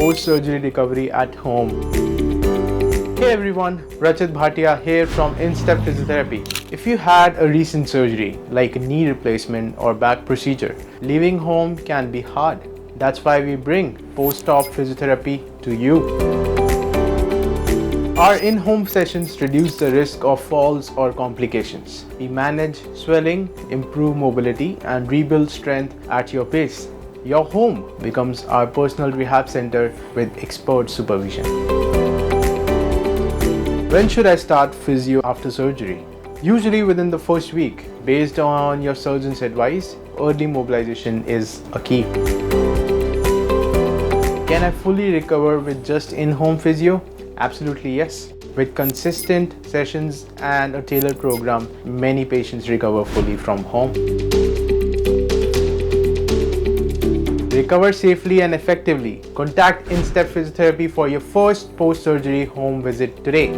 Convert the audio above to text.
post-surgery recovery at home. Hey everyone, Rachit Bhatia here from In Step Physiotherapy. If you had a recent surgery like a knee replacement or back procedure, leaving home can be hard. That's why we bring post-op physiotherapy to you. Our in-home sessions reduce the risk of falls or complications. We manage swelling, improve mobility, and rebuild strength at your pace. Your home becomes our personal rehab center with expert supervision. When should I start physio after surgery? Usually within the first week. Based on your surgeon's advice, early mobilization is a key. Can I fully recover with just in-home physio? Absolutely yes. With consistent sessions and a tailored program, many patients recover fully from home. Recover safely and effectively. Contact In Step Physiotherapy for your first post-surgery home visit today.